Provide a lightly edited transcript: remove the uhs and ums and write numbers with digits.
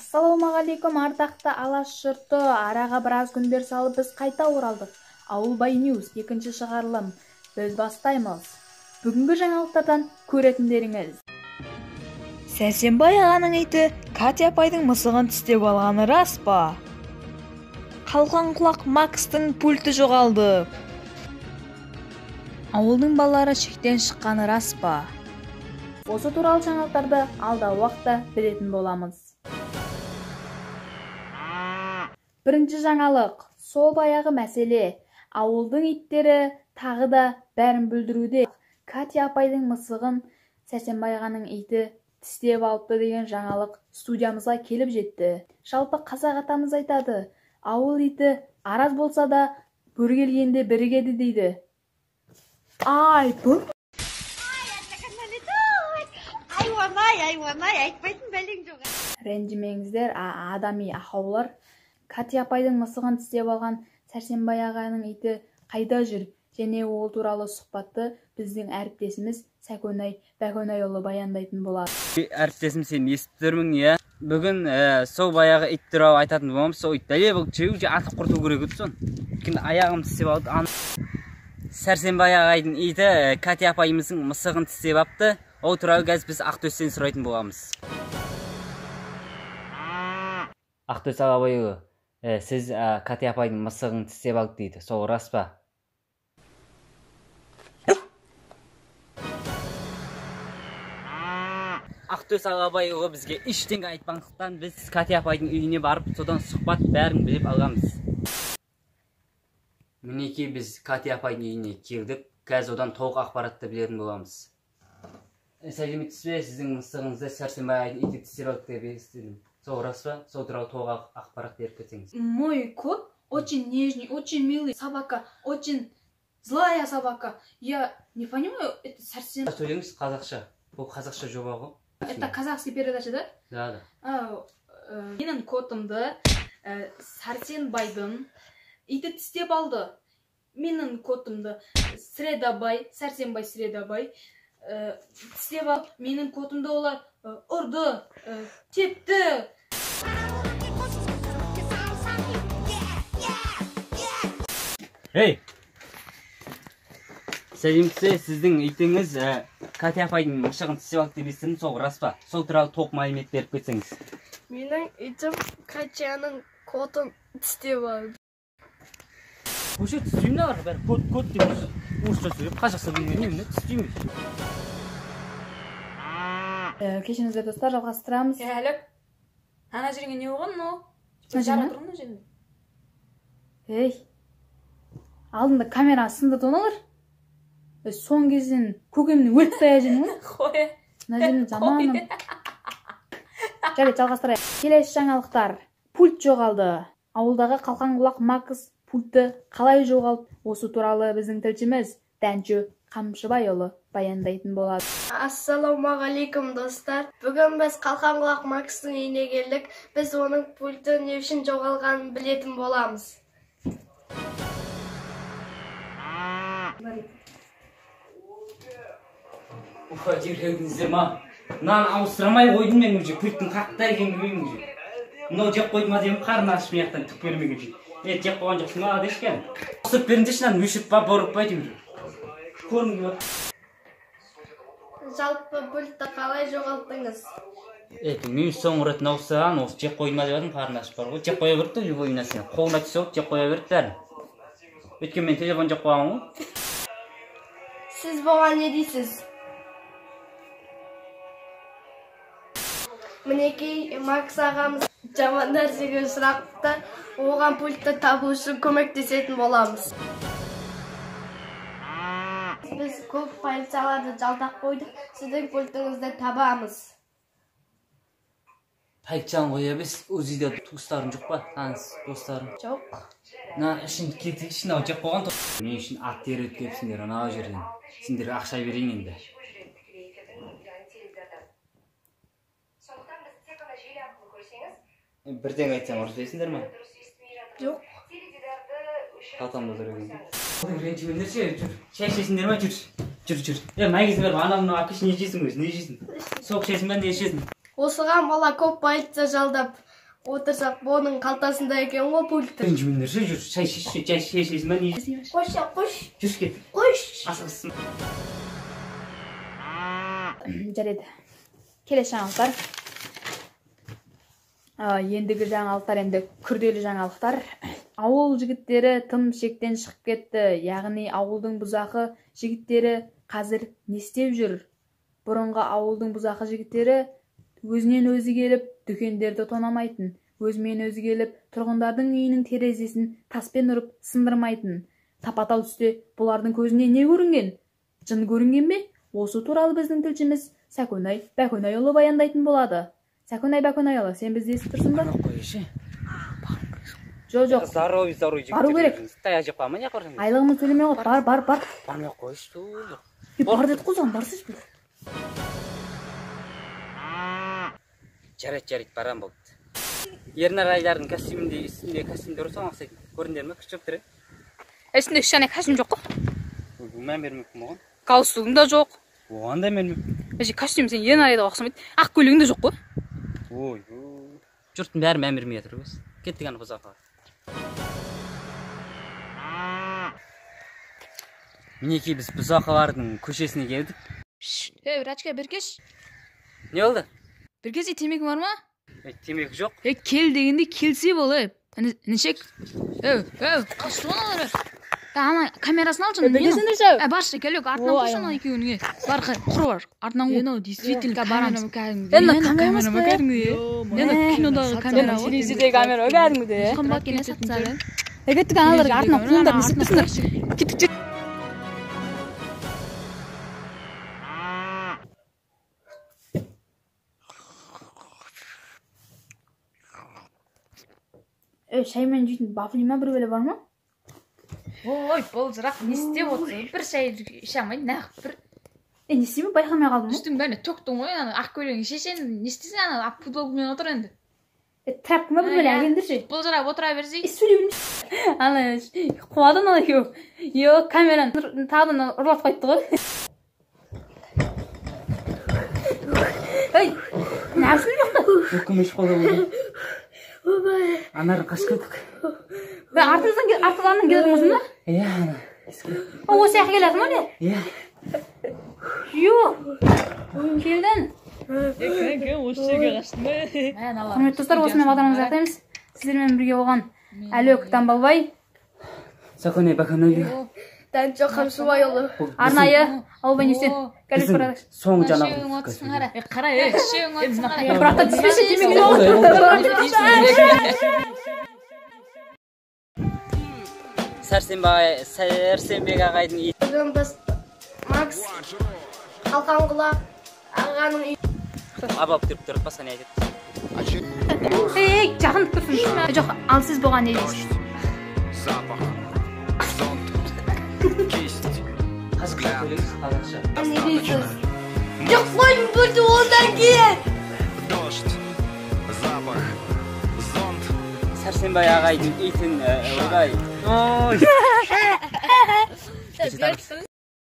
Ассалаумағалейкум ардақты Алаш жұрты, араға біраз күндер салып біз қайта оралдық. Ауылбай Ньюс екінші шығарылым. Біз бастаймыз. Бүгінгі жаңалықтардан көретіндеріңіз. Сәрсенбай ағаның иті Катя апайдың мысығын тістеп алғаны рас па? Қалқан құлақ Макстың пульті жоғалды. Ауылдың балалары шектен шыққаны рас па? Осы туралы жаңалықтарды алдағы уақытта білетін боламыз. Бірінші жаңалық, сол баяғы мәселе. Ауылдың иттері тағы да бәрін бүлдіруде. Катя апайдың мысығын Сәрсенбай ағаның иті тістеп алыпты деген жаңалық студиямызға келіп жетті. Жалпы қазақ атамыз айтады, ауыл иті араз болса да бір келгенде бірігеді дейді. Ай, бұл айтпайтын бәлең жоқ. Ренжімеңіздер, адами ақаулар. Катя апайдың мысығын тістеп алған Сәрсенбай ағаның иті қайда жүр? Және ол туралы сұхбатты біздің әріптесіміз Сәкөнай Бәкөнайұлы баяндайтын болады. Әріптесім, сен естіп тұрмын, иә? Бүгін сол баяғы ит туралы айтатын боламыз. Сол ит дәле бұл жеуге атып құрту керек еді сон. Өйткені аяғым тістеп алды. Сәрсенбай ағайдың иті Катя апайымыздың мысығын тістеп апты. Ол туралы қазір біз Ақтөстен сұрайтын боламыз. Ақтөс ағабайұлы, сіз Катя апайдың мысығын тістеп алды дейді. Сол рас па? Ақтөс ағабайұлы бізге ештеңе айтпағандықтан біз Катя апайдың үйіне барып, содан сұхбат бәрін біліп алғанбыз. Мінекей біз Катя апайдың үйіне келдік. Қазір одан толық ақпаратты білетін боламыз. Сәлеметсіз бе, сіздің мысығыңызды Сәрсенбай ағайдың иті тістеп алды деп естідім. Сол рас па? Сол туралы толық ақпарат беріп кетсеңіз. Мой кот очень нежный, очень милый собака, очень злая собака. Я не понимаю, это Сәрсен... Сөйлеңіз қазақша. Бұл қазақша жоба ғой. Это казахский передача, да? Да. Менің котымды Сәрсенбайдың иті тістеп алды. Менің котымды Сәрсенбай Средабай тістеп алып, менің котымды олар ұрды, тепті. Ей! Сәлеметсіз, сіздің итіңіз Катя апайдың мысығын тістеп алды деп естідім, сол рас па? Сол туралы толық мәлімет беріп кетсеңіз. Менің итім Катяның котын тістеп алды. Көше тістеймін ағар, бәрі кот дейміз. Орысша сөйлеп, қазақша білмеймін, тістейміз. Кешіңіздер достар, жалғастырамыз. Әлік, ана жеріңе не оған, но? Жара тұрмын жерінде. Ей, алдында камера сынды тоналар. Соң кезден көкемді өліп тая жеңін ғой. Қой. Мына жерін заманым. Жарайды, жалғастырайық. Келесі жаңалықтар. Пульт жоғалды. Ауылдағы қалқан құлақ Макс пультті қалай жоғалды? Осы туралы біздің тілшіміз Дәнчу Қамшыбайұлы баяндайтын болады. Ассалаумағалейкум достар. Бүгін біз қалқан құлақ Макстың үйіне келдік. Біз оның пульті не үшін жоғалғанын білетін боламыз. Уфа, жерлеріңіздер ма? Мынаны ауыстырамай қойдым мен уже, пульттің қақта екенін білмеймін уже. Мынау жеп қойдым ма деймін, қарны ашып мияқтан түк бермеген же. Жеп қойған жоқсың ма, адешкен? Ауыстырып беріңдеші, мынаны өшіріп ба, борып ба деймін. Көрінгі бар. Жалпы пультті қалай жоғалттыңыз? Мен соңғы ретін ауыстырған, осы жеп қойдым ма деп қарны ашып бар ғой. Жеп қоя берді, любой нәрсені. Қолына түсіп алып, жеп қоя берді бәрін. Өйткені мен телефон жеп қойғанмын ғой. Сіз бұған не дейсіз? Мінекей Макс ағамыз жаман нәрсеге ұшырапты, оған пультті табу үшін көмектесетін боламыз. Біз көп полицияларды жалдап қойдық, сіздің пультіңізді табамыз. Полицияны қоя біз, өз үйде туыстарың жоқ па? Таныс достарың? Жоқ. Үшін кетейікшін, ау жеп қойған тұр. Мен үшін ат тері өткепсіңдер, анау жерден. Сендер ақша берейін енді. Бірден айтсам ұрыс дейсіңдер ма? Жоқ. Татамда тұр екен. Ренжімендер ше, жүр. Шай ішесіңдер ма? Жүр. Мәйгізін беріп, анамның апкешін не жейсің өзі, не жейсің? Соқ ішесің бе, не ішесің? Осыған бала көп полиция жалдап, отырсақ бұның қалтасында екен ғой пульті. Ренжімеңдерші, жүр, шай шешесін бе не? Қош, қош. Жүр кет. Қош. Асығысын. Жарайды. Келесі жаңалықтар. Ендігі жаңалықтар енді күрделі жаңалықтар. Ауыл жігіттері тым шектен шығып кетті. Яғни ауылдың бұзақы жігіттері қазір не істеп жүр? Бұрынғы ауылдың бұзақы жігіттері өзінен өзі келіп дүкендерді тонамайтын, өзімен өзі келіп тұрғындардың үйінің терезесін таспен ұрып сындырмайтын. Тапа-тал түсте бұлардың көзіне не көрінген? Жын көрінген бе? Осы туралы біздің тілшіміз Сәкөнай Бәкөнайұлы баяндайтын болады. Сәкөнай Бәкөнайұлы, сен бізді естіп тұрсың ба? Қойшы. Жоқ. Здоровый жігіттер. Бару керек. Тая жеп қалма, не қорсың? Айлығымыз төлемей ғой. Бар. Бармай қойшы. Бар деді қозған, барсыз бұл. Жарайды, барам болды. Ернар Айлардың костюмінде, үстінде костюмдер ұрсаң ақсайды. Көріндер ме? Күш жоқ түрі? Үстінде үш костюм жоқ қой. Мән бермеппін оған. Галстугың да жоқ. Оған да бермеппін. Костюм сен Ернар Айға ұқсамайды. Ақ көйлегің де жоқ қой. Ой. Жұрттың бәрі мән бермей жатыр өз. Кеттік аны бұзаққа. Мінекей біз бұзақылардың көшесіне келдік. Врачка беркеш. Не болды? Беркеш темекі бар ма? Темекі жоқ. Кел дегенде келсе болды. Нешек? Қашты оналары. Ана камерасын алшы. Баршы, келек, артынан қойшы ана екеуіне. Бар, құр бар. Артынан қой. Действительно, барамыз. Камера кәдімгі. Кинодағы камера. Телевизордегі камера кәдімгі. Қымбат келе сатсары. Кеттік аналарға артынан қолдар несіп тұрсыңдар. Кеттік. Шаймен жейтін бафлима бір бөлі бар ма? Ой, бұл жырақ не істеп отыр? Бір шай іше алмайды, нағып бір. Не істеймін, байқамай қалдым ма? Үстің бәріне төктің ғой, ақ көйлегін шешен, не істесің ана ақ футболкамен отыр енді. Трапкыма бір бөлі әкелдірші. Бұл жырақ отыра берсей. Сөйлей білмейші. Ана, қуадың ала еу. Йо, камераны тағдың ұрлап қайтты ғой. Ой, нәпсін жоқты? Өкімеш қолы болды. Анары қашып кеттік. Артыдан келетін мұсың ба? Иә, ана. Осы яқы келетін ма не? Иә. Йо, келдің. Осы жерге қаштың ба? Құрметті достар, осымен бағдарламамызды аяқтаймыз. Сіздермен бірге болған Әлек Тамбалбай, Сәкөнай Бәкөнайұлы. Тәнчі Қамшыбайұлы. арнайы Албан Юсен. Біздің соңғы жаңалық. Қара, шең отсың. Бірақта түспеші темекі Сәрсенбек ағайдың ит. Бүгін біз Макс Қалқанқұлақ ағаның үй. Абап тұрып тұрып, басқа не айтып. жақын тұрсын. Жоқ, ал сіз болған не дейсіз? Қазақша сөйлейсіз, қазақша. Не дейсіз? Жоқ, қойын бөлді одан кейін. Сәрсенбай ағайдың итін ойбай.